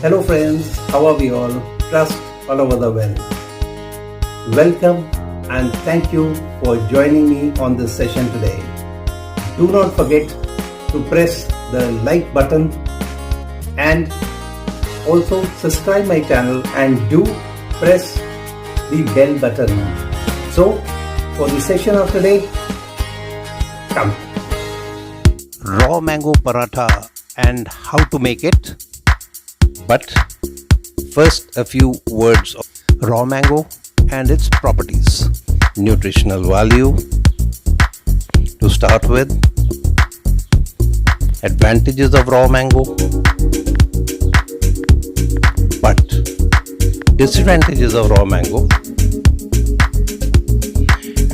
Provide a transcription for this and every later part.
Hello friends, how are we all? Trust all over the world. Welcome and thank you for joining me on this session today. Do not forget to press the like button and also subscribe my channel and do press the bell button. So for the session of today, come. Raw mango paratha and how to make it. But first a few words of raw mango and its properties. Nutritional value to start with. Advantages of raw mango. But disadvantages of raw mango.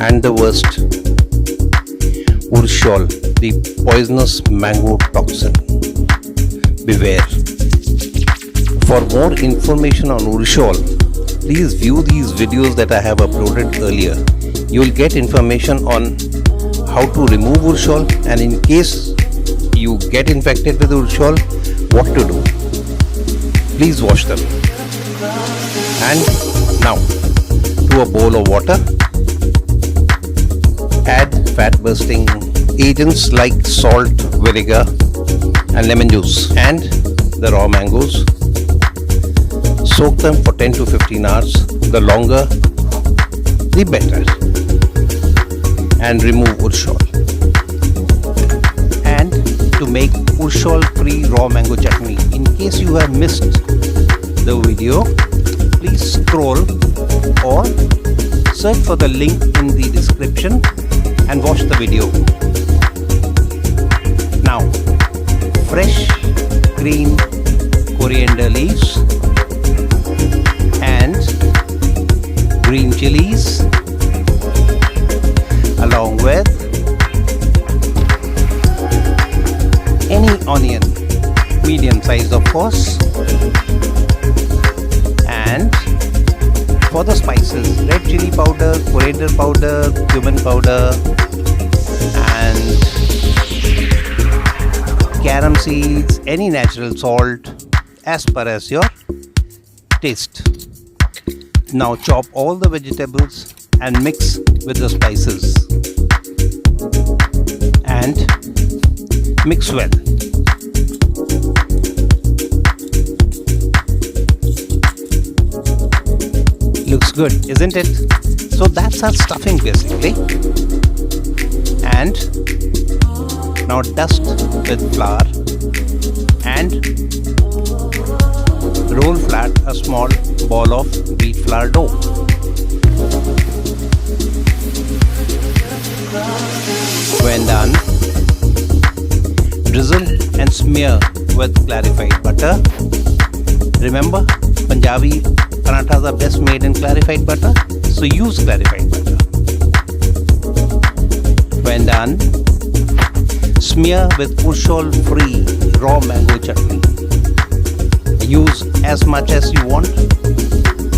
And the worst, Urushiol, the poisonous mango toxin. Beware. For more information on Urushiol, please view these videos that I have uploaded earlier. You will get information on how to remove Urushiol, and in case you get infected with Urushiol, what to do. Please wash them. And now to a bowl of water, add fat bursting agents like salt, vinegar and lemon juice and the raw mangoes. Soak them for 10 to 15 hours. The longer, the better. And remove Urushiol. And to make Urushiol free raw mango chutney, in case you have missed the video, please scroll or search for the link in the description and watch the video. Now, fresh green coriander leaves and green chilies along with any onion, medium size of course, and for the spices, red chili powder, coriander powder, cumin powder and carom seeds, any natural salt as per as your taste. Now chop all the vegetables and mix with the spices and mix well. Looks good, isn't it? So that's our stuffing basically. And now dust with flour and roll flat a small ball of wheat flour dough. When done, drizzle and smear with clarified butter. Remember, Punjabi paranthas are best made in clarified butter, so use clarified butter. When done, smear with Urushiol free raw mango chutney. Use as much as you want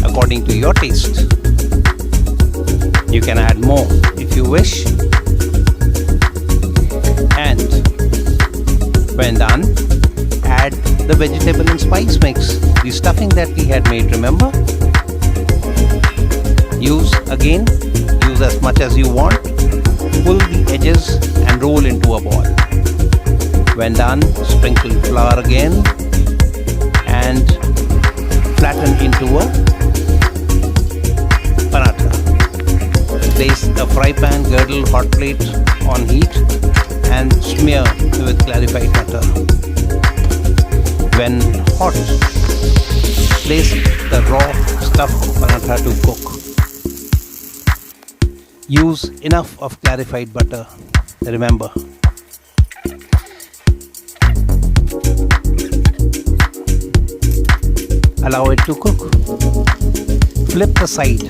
according to your taste. You can add more if you wish. And when done, add the vegetable and spice mix, the stuffing that we had made, remember? Use as much as you want. Pull the edges and roll into a ball. When done, sprinkle flour again and flatten into a paratha. Place a fry pan, girdle, hot plate on heat and smear with clarified butter. When hot, place the raw stuffed paratha to cook. Use enough of clarified butter, remember. Allow it to cook. Flip the side.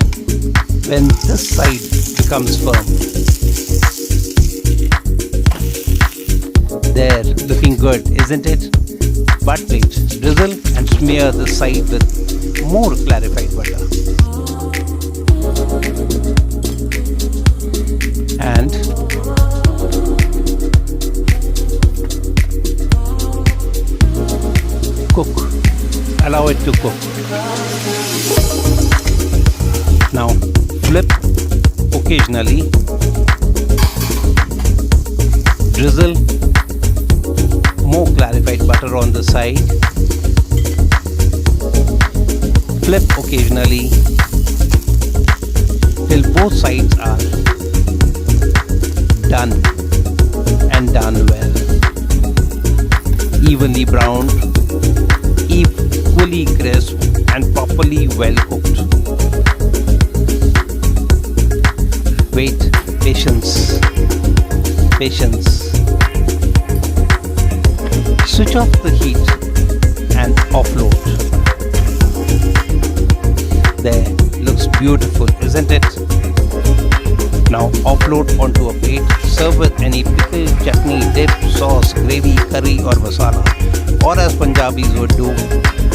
When this side becomes firm, there, looking good, isn't it? But wait, drizzle and smear the side with more clarified butter. And cook allow it to cook. Now flip occasionally, drizzle more clarified butter on the side, flip occasionally till both sides are done and done well, evenly browned, equally crisp and properly well cooked. Wait, patience. Switch off the heat and offload. There, looks beautiful, isn't it? Now offload onto a plate. Serve with any pickle, chutney, dip, sauce, gravy, curry or masala. Or as Punjabis would do,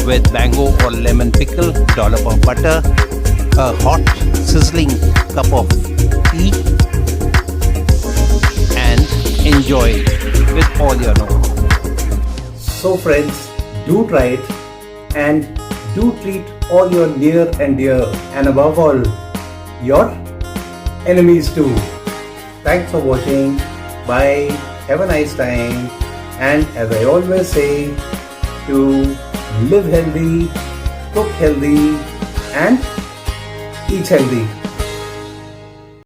with mango or lemon pickle, dollop of butter, a hot sizzling cup of tea, and enjoy with all your know. So friends, do try it and do treat all your near and dear, and above all, your enemies too. Thanks for watching. Bye. Have a nice time. And as I always say, to live healthy, cook healthy and eat healthy.